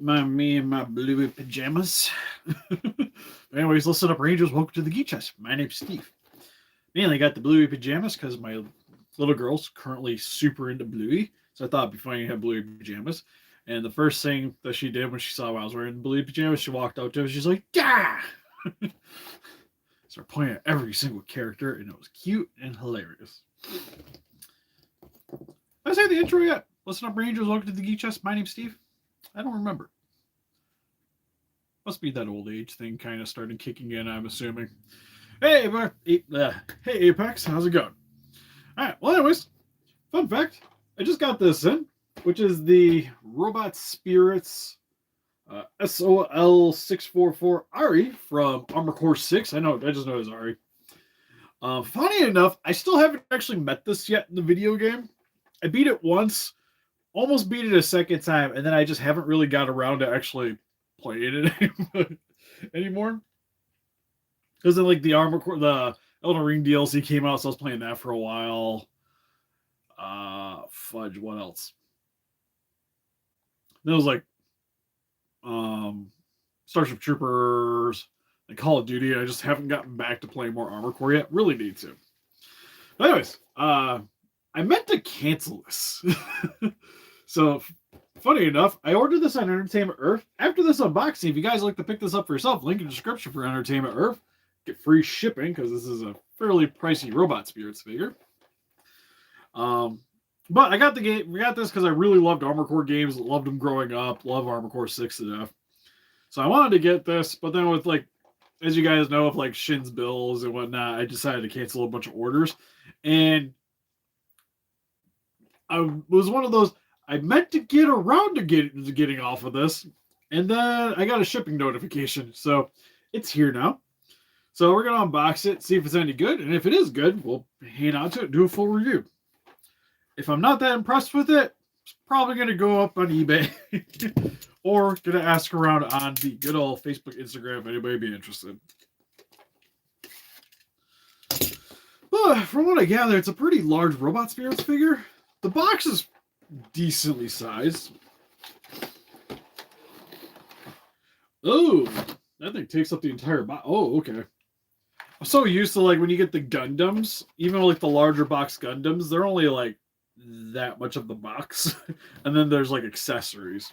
me and my blue pajamas. Anyways, listen up, Rangers. Welcome to the Geek Chest. My name's Steve. Mainly got the bluey pajamas because my little girl's currently super into bluey. So I thought it'd be funny to have bluey pajamas. And the first thing that she did when she saw I was wearing bluey pajamas, she walked out to us. She's like, "Yeah!" Started pointing at every single character, and it was cute and hilarious. Did I say the intro yet? Listen up, Rangers. Welcome to the Geek Chest. My name's Steve. I don't remember. Must be that old age thing kind of started kicking in, I'm assuming. Hey, hey Apex, how's it going? All right, well, anyways, fun fact I just got this in, which is the Robot Spirits SOL 644 Ayre from Armor Core 6. I just know it's Ayre. Funny enough, I still haven't actually met this yet in the video game. I beat it once, almost beat it a second time, and then I just haven't really got around to actually playing it anymore. Because then, like, the Elden Ring DLC came out, so I was playing that for a while. Fudge, what else? Then it was like Starship Troopers and Call of Duty. I just haven't gotten back to playing more Armor Core yet. Really need to. But anyways, I meant to cancel this. So, funny enough, I ordered this on Entertainment Earth. After this unboxing, if you guys like to pick this up for yourself, link in the description for Entertainment Earth. Get free shipping because this is a fairly pricey Robot Spirits figure. But I got the game. We got this because I really loved Armor Core games. Loved them growing up. Love Armor Core 6 to death. So I wanted to get this, but then with, like, as you guys know, with like Shin's bills and whatnot, I decided to cancel a bunch of orders. And I was one of those. I meant to get around to getting off of this, and then I got a shipping notification. So it's here now. So we're going to unbox it, see if it's any good. And if it is good, we'll hang on to it, do a full review. If I'm not that impressed with it, it's probably going to go up on eBay or going to ask around on the good old Facebook, Instagram, if anybody be interested. But from what I gather, it's a pretty large Robot Spirits figure. The box is decently sized. Oh, that thing takes up the entire box. Oh, okay. I'm so used to, like, when you get the Gundams, even like the larger box Gundams, they're only like that much of the box. And then there's like accessories.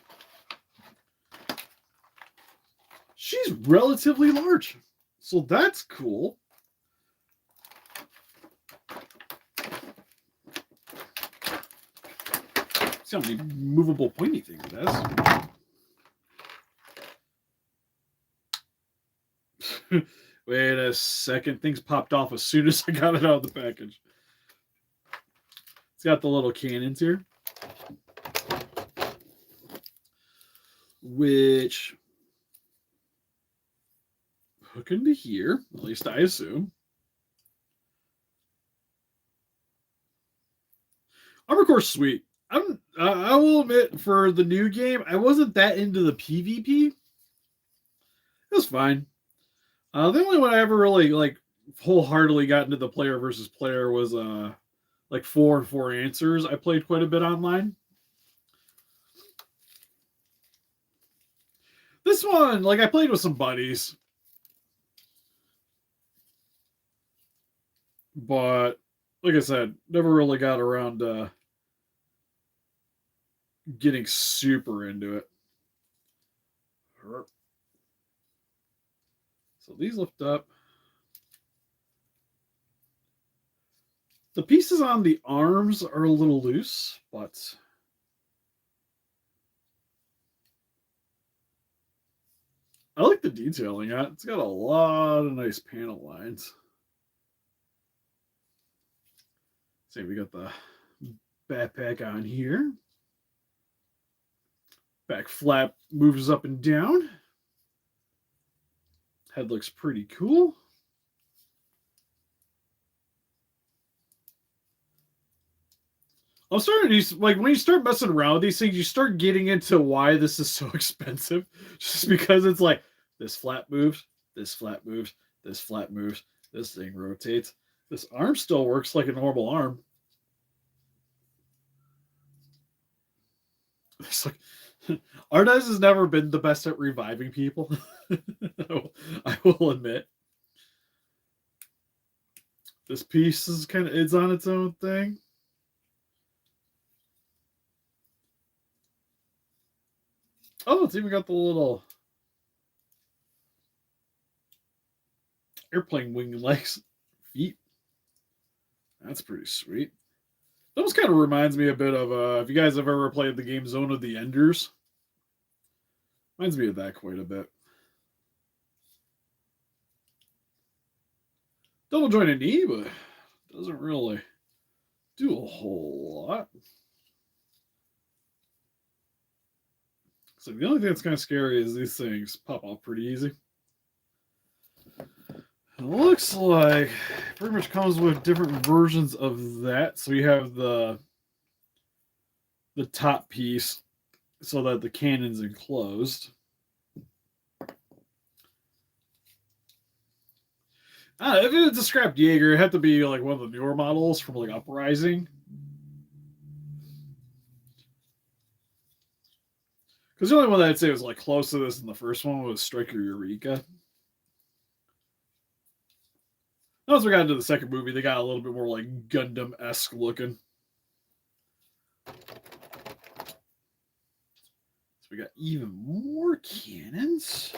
She's relatively large. So that's cool. See how many movable pointy things it has. Wait a second. Things popped off as soon as I got it out of the package. It's got the little cannons here. Which hook into here. At least I assume. Armor Core's sweet. I will admit, for the new game, I wasn't that into the PvP. It was fine. The only one I ever really like wholeheartedly got into the player versus player was like 4 Answers. I played quite a bit online. This one, like, I played with some buddies, but like I said, never really got around getting super into it. So these lift up. The pieces on the arms are a little loose, but I like the detailing on it. It's got a lot of nice panel lines. See, we got the backpack on here. Back flap moves up and down. Head looks pretty cool. I'm starting to, like, when you start messing around with these things, you start getting into why this is so expensive. Just because it's like, this flap moves, this flap moves, this flap moves, this thing rotates. This arm still works like a normal arm. It's like, Artez has never been the best at reviving people. I will admit. This piece is it's on its own thing. Oh, it's even got the little airplane wing legs, feet. That's pretty sweet. That almost kind of reminds me a bit of if you guys have ever played the game Zone of the Enders. Reminds me of that quite a bit. Double jointed knee, but doesn't really do a whole lot. So the only thing that's kind of scary is these things pop off pretty easy. It looks like it pretty much comes with different versions of that. So you have the top piece so that the cannon's enclosed. If it was a scrapped Jaeger, it had to be like one of the newer models from like Uprising. Because the only one that I'd say was like close to this in the first one was Striker Eureka. Once we got into the second movie, they got a little bit more like Gundam-esque looking. So we got even more cannons.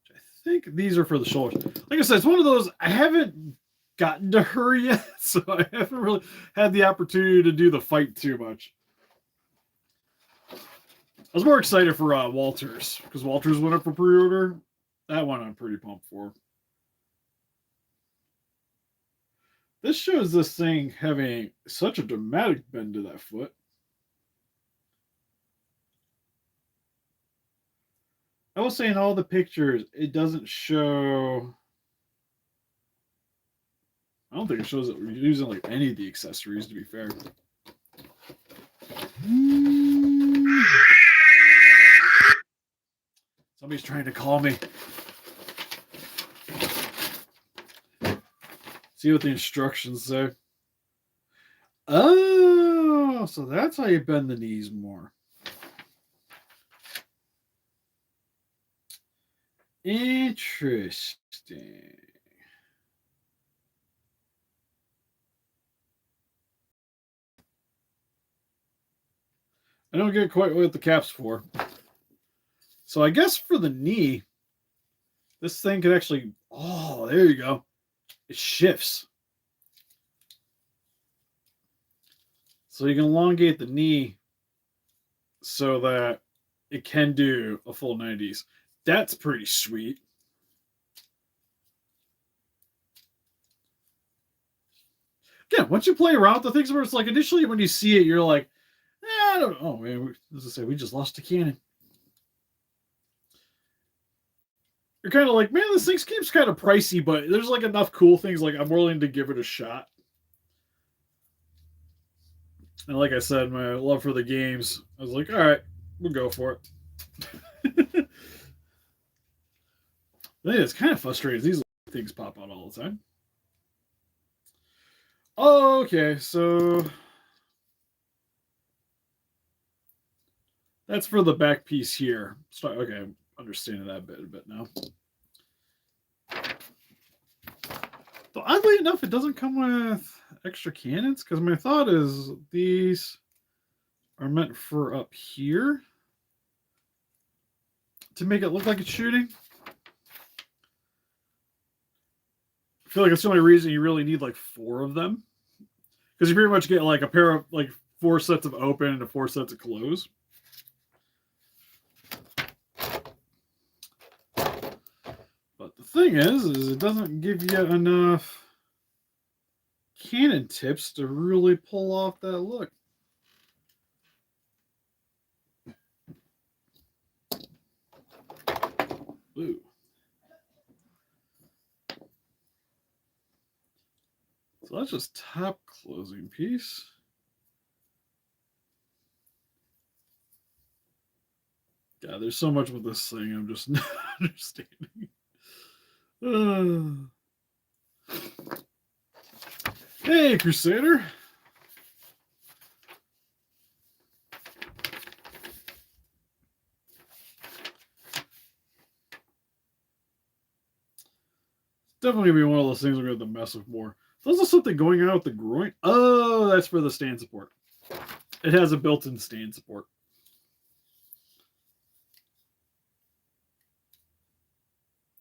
Which I think these are for the shoulders. Like I said, it's one of those, I haven't gotten to her yet, so I haven't really had the opportunity to do the fight too much. I was more excited for Walters, because Walters went up for pre-order. That one I'm pretty pumped for. This shows this thing having such a dramatic bend to that foot. I will say in all the pictures, it doesn't show... I don't think it shows that we're using like any of the accessories, to be fair. Somebody's trying to call me. See what the instructions say. Oh, so that's how you bend the knees more. Interesting. I don't get quite what the cap's for. So I guess for the knee, this thing could actually... Oh, there you go. It shifts. So you can elongate the knee so that it can do a full 90s. That's pretty sweet. Again, once you play around with the things where it's like initially when you see it, you're like, I don't know. Man, as I say, we just lost a cannon. You're kind of like, man, this thing keeps kind of pricey, but there's like enough cool things like I'm willing to give it a shot. And like I said, my love for the games, I was like, all right, we'll go for it. It's kind of frustrating. These things pop out all the time. Oh, okay, so that's for the back piece here. Okay, I'm understanding that a bit now. Though oddly enough, it doesn't come with extra cannons, because my thought is these are meant for up here to make it look like it's shooting. I feel like it's the only reason you really need like 4 of them, because you pretty much get like a pair of like 4 sets of open and 4 sets of close. But the thing is it doesn't give you enough cannon tips to really pull off that look. Ooh. So that's just top closing piece. Yeah, there's so much with this thing I'm just not understanding. Hey, Crusader. Definitely gonna be one of those things we're gonna have to mess with more. So there's something going on with the groin. Oh, that's for the stand support. It has a built-in stand support.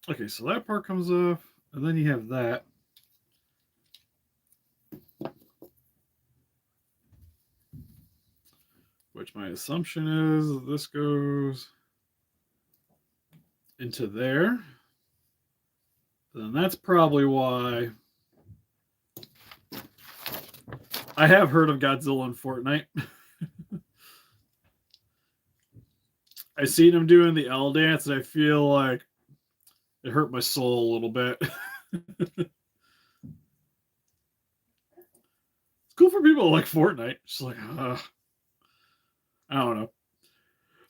Okay, so that part comes off, and then you have that. Which my assumption is this goes into there. Then that's probably why I have heard of Godzilla in Fortnite. I seen him doing the L dance, and I feel like it hurt my soul a little bit. It's cool for people who like Fortnite. Just like, I don't know.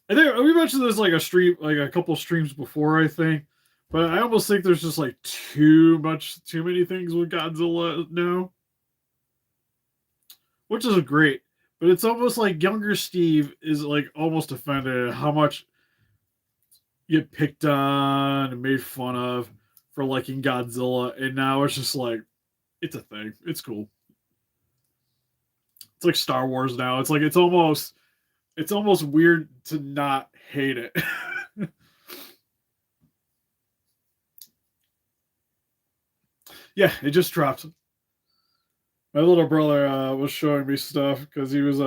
I think we mentioned this like a stream, like a couple streams before, I think. But I almost think there's just like too many things with Godzilla now, which is great. But it's almost like younger Steve is like almost offended at how much you get picked on and made fun of for liking Godzilla, and now it's just like it's a thing. It's cool. It's like Star Wars now. It's like it's almost weird to not hate it. Yeah, it just dropped. My little brother was showing me stuff because he was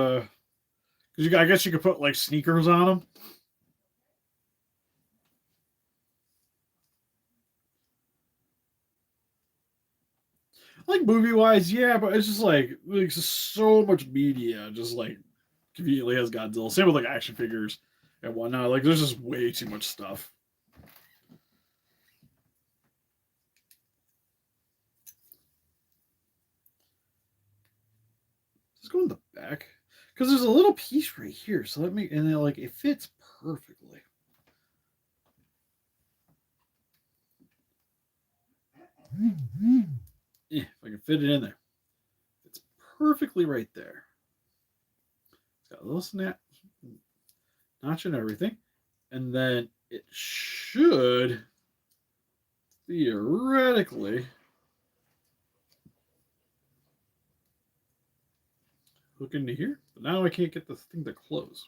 because I guess you could put like sneakers on them. Like movie wise, yeah, but it's just like just so much media just like conveniently has Godzilla. Same with like action figures and whatnot. Like there's just way too much stuff. Let's go in the back because there's a little piece right here. So let me and then like it fits perfectly. Yeah, if I can fit it in there, it's perfectly right there. It's got a little snap, notch and everything, and then it should theoretically hook into here. But now I can't get this thing to close.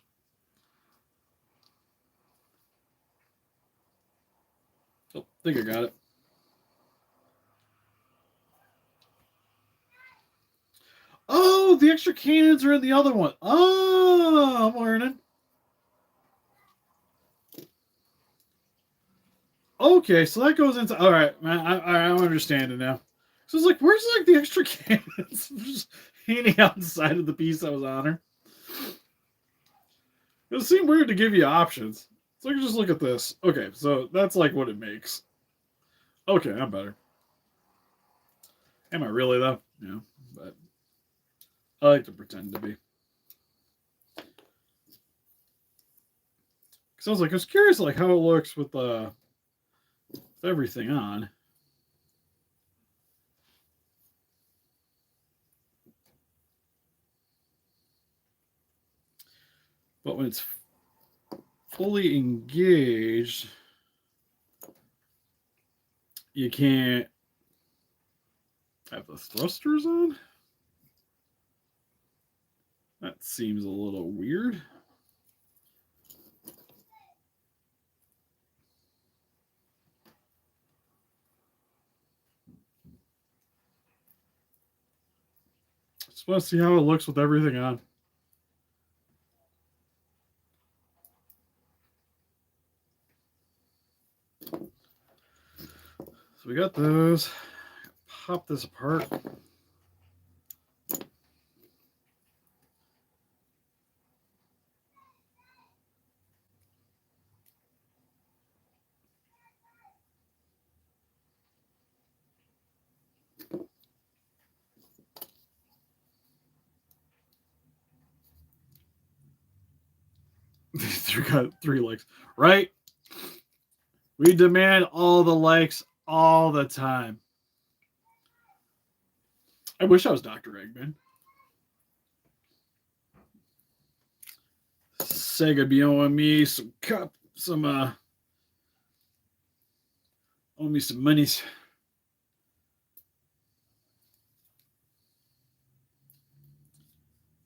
Oh, I think I got it. Oh, the extra cannons are in the other one. Oh, I'm learning. Okay, so that goes into. All right, man, I'm understanding now. So it's like, where's like the extra cannons just hanging outside of the piece that was on her? It seemed weird to give you options. So I can just look at this. Okay, so that's like what it makes. Okay, I'm better. Am I really though? Yeah, but I like to pretend to be. Because I was curious like how it looks with everything on. But when it's fully engaged, you can't have the thrusters on. That seems a little weird. Just want to see how it looks with everything on. So we got those. Pop this apart. Got 3 likes. Right? We demand all the likes all the time. I wish I was Dr. Eggman. Sega be owing me some owe me some monies.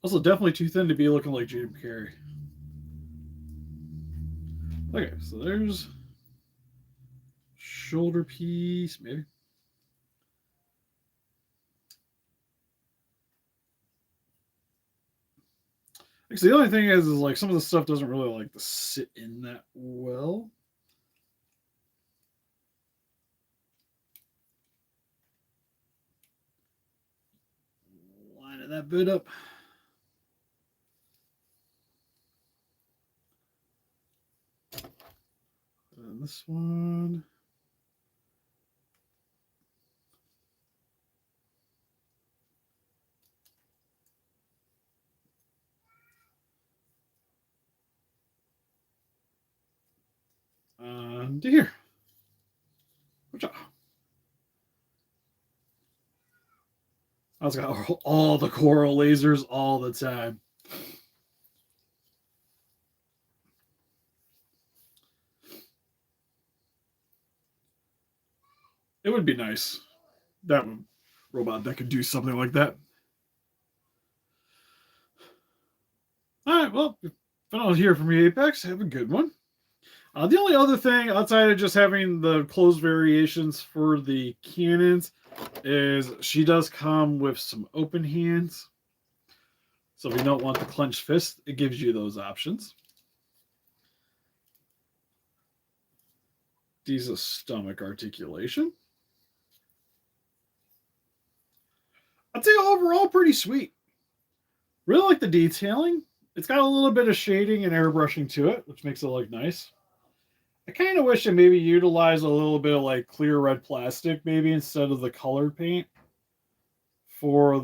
Also, definitely too thin to be looking like Jim Carrey. Okay, so there's shoulder piece, maybe. Like, so the only thing is like some of the stuff doesn't really like to sit in that well. Line that bit up. And this one. To here. Good job. I was got all the coral lasers all the time. It would be nice. That would, robot that could do something like that. All right, well, if I don't hear from you, Apex, have a good one. The only other thing outside of just having the closed variations for the cannons is she does come with some open hands. So if you don't want the clenched fist, it gives you those options. These are stomach articulation. I'd say overall pretty sweet. Really like the detailing. It's got a little bit of shading and airbrushing to it, which makes it look nice. I kind of wish it maybe utilized a little bit of like clear red plastic, maybe instead of the colored paint for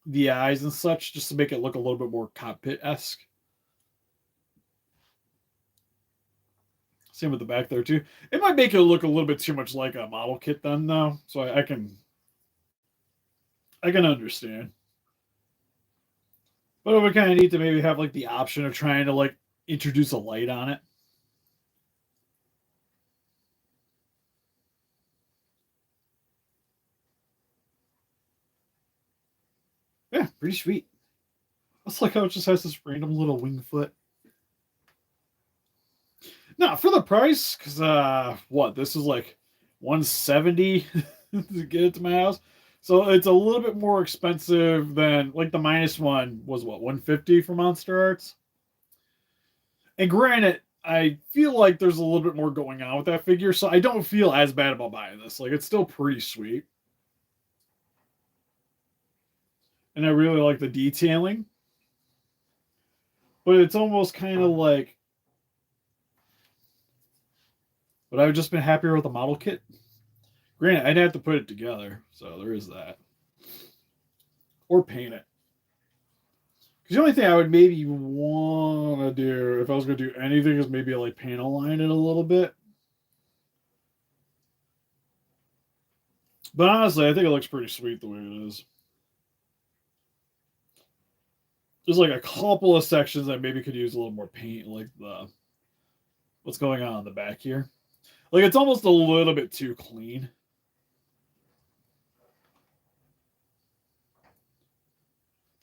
the eyes and such, just to make it look a little bit more cockpit-esque. Same with the back there too. It might make it look a little bit too much like a model kit then, though. So I can understand. But it would kind of need to maybe have like the option of trying to like introduce a light on it. Yeah, pretty sweet. It's like how it just has this random little wing foot. Now for the price, because what this is like 170 to get it to my house. So it's a little bit more expensive than like the minus one was what 150 for Monster Arts. And granted, I feel like there's a little bit more going on with that figure, so I don't feel as bad about buying this. Like it's still pretty sweet. And I really like the detailing. But it's almost kind of like would I have just been happier with the model kit? Granted, I'd have to put it together, so there is that. Or paint it. Because the only thing I would maybe want to do, if I was going to do anything, is maybe like panel line it a little bit. But honestly, I think it looks pretty sweet the way it is. There's like a couple of sections that maybe could use a little more paint, like the what's going on in the back here. Like it's almost a little bit too clean.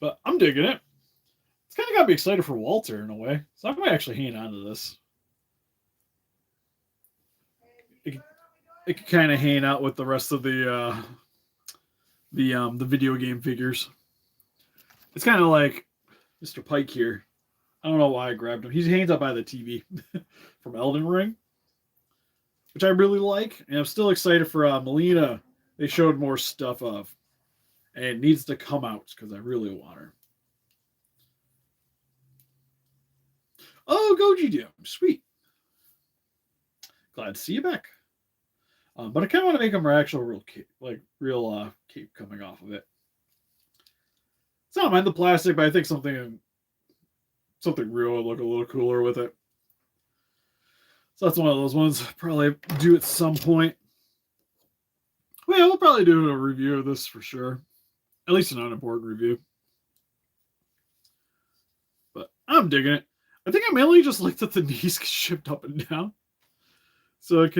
But I'm digging it. It's kind of got me excited for Walter in a way. So I might actually hang on to this. It could kind of hang out with the rest of the video game figures. It's kind of like Mr. Pike here. I don't know why I grabbed him. He hangs up by the TV from Elden Ring, which I really like. And I'm still excited for Melina. They showed more stuff of. And it needs to come out because I really want her. Oh, Goji Dim. Sweet. Glad to see you back. But I kind of want to make him actual real cape, like real cape coming off of it. It's not mind the plastic, but I think something real would look a little cooler with it. So that's one of those ones I'll probably do at some point. Well, we'll probably do a review of this for sure. At least an unimportant review. But I'm digging it. I think I mainly just like that the knees get shipped up and down. So it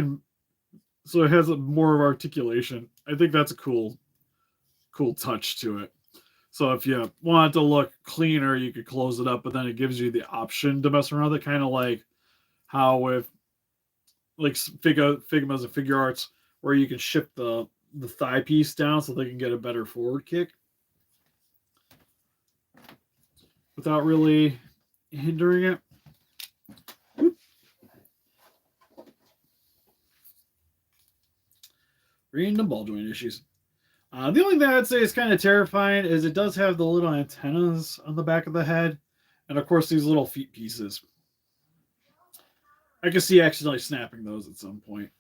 has more of articulation. I think that's a cool touch to it. So if you want it to look cleaner, you could close it up, but then it gives you the option to mess around with it, kind of like how with like Figmas and Figure Arts, where you can shift the thigh piece down so they can get a better forward kick without really hindering it. Random ball joint issues. The only thing I'd say is kind of terrifying is it does have the little antennas on the back of the head, and of course these little feet pieces. I can see accidentally snapping those at some point.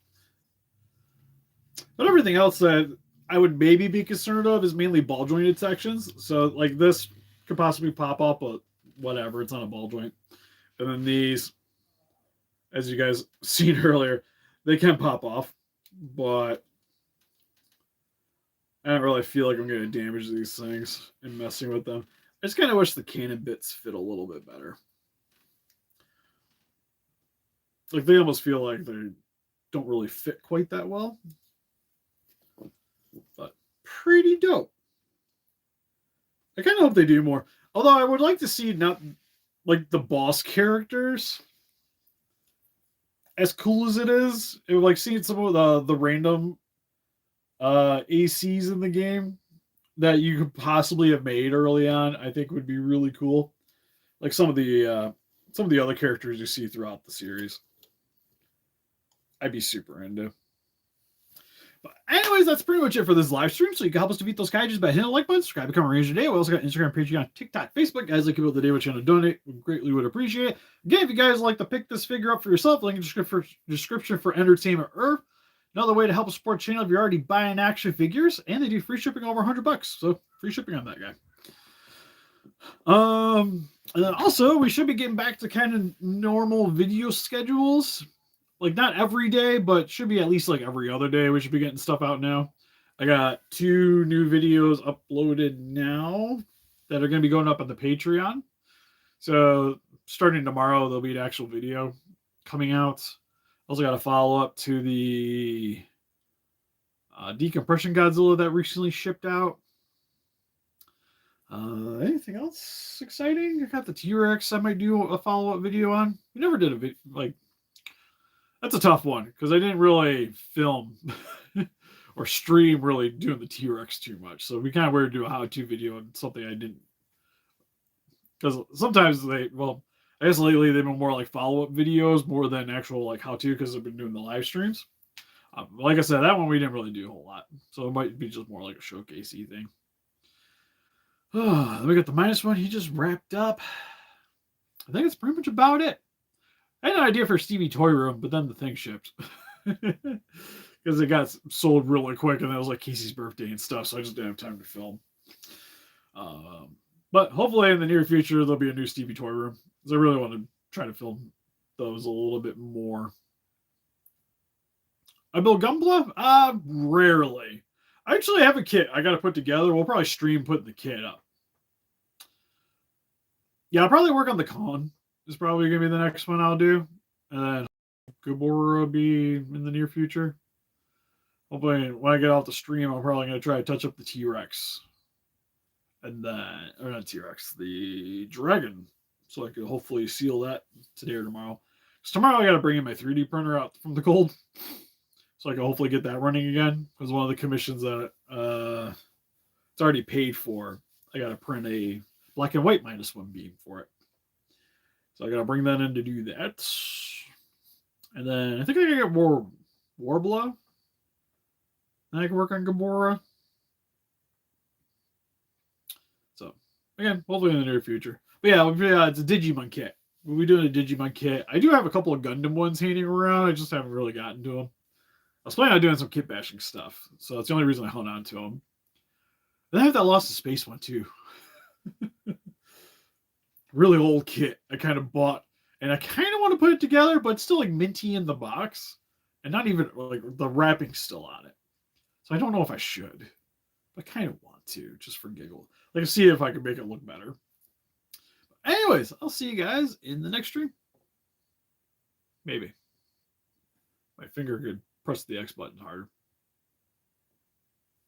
But everything else that I would maybe be concerned of is mainly ball jointed sections. So like this could possibly pop up, but whatever, it's not a ball joint. And then these, as you guys seen earlier, they can pop off, but I don't really feel like I'm going to damage these things and messing with them. I just kind of wish the cannon bits fit a little bit better. Like they almost feel like they don't really fit quite that well. But pretty dope. I kind of hope they do more. Although I would like to see not like the boss characters. As cool as it is, it would like seeing some of the random ACs in the game that you could possibly have made early on, I think would be really cool. Like some of the other characters you see throughout the series. I'd be super into. But anyways, that's pretty much it for this live stream. So you can help us defeat those kaijus by hitting the like button, subscribe, become a ranger today. We also got Instagram, Patreon, TikTok, Facebook. Guys, like people today, what you want to donate, we greatly would appreciate it. Again, if you guys like to pick this figure up for yourself, link in the description for Entertainment Earth. Another way to help support the channel if you're already buying action figures, and they do free shipping over $100. So free shipping on that guy. And then also we should be getting back to kind of normal video schedules. Like not every day, but should be at least like every other day. We should be getting stuff out now. I got 2 new videos uploaded now that are going to be going up on the Patreon. So starting tomorrow, there'll be an actual video coming out. Also got a follow-up to the Decompression Godzilla that recently shipped out. Anything else exciting? I got the T-Rex I might do a follow-up video on. We never did a video, like, that's a tough one because I didn't really film or stream really doing the T-Rex too much. So we kind of wanted to do a how-to video on something I didn't. Because sometimes I guess lately they've been more like follow-up videos more than actual like how-to because I've been doing the live streams. Like I said, that one we didn't really do a whole lot. So it might be just more like a showcasey thing. Then we got the -1. He just wrapped up. I think that's pretty much about it. I had an idea for Stevie Toy Room, but then the thing shipped. Because it got sold really quick, and that was like Casey's birthday and stuff, so I just didn't have time to film. But hopefully in the near future, there'll be a new Stevie Toy Room. Because I really want to try to film those a little bit more. I build Gunpla? Rarely. I actually have a kit I got to put together. We'll probably stream putting the kit up. Yeah, I'll probably work on the con. Is probably going to be the next one I'll do. And then Gabora will be in the near future. Hopefully, when I get off the stream, I'm probably going to try to touch up the T-Rex. And then, or not T-Rex, the Dragon. So I could hopefully seal that today or tomorrow. Because tomorrow I got to bring in my 3D printer out from the cold. So I can hopefully get that running again. Because one of the commissions that it's already paid for, I got to print a black and white -1 beam for it. So I got to bring that in to do that. And then I think I can get more Warbler. Then I can work on Gabora. So, again, hopefully in the near future. But yeah, it's a Digimon kit. We'll be doing a Digimon kit. I do have a couple of Gundam ones hanging around. I just haven't really gotten to them. I was planning on doing some kit bashing stuff. So that's the only reason I hung on to them. And I have that Lost in Space one too. Really old kit I kind of bought. And I kind of want to put it together, but it's still like minty in the box. And not even like the wrapping's still on it. So I don't know if I should. But I kind of want to, just for giggle. Like, see if I can make it look better. But anyways, I'll see you guys in the next stream. Maybe. My finger could press the X button harder.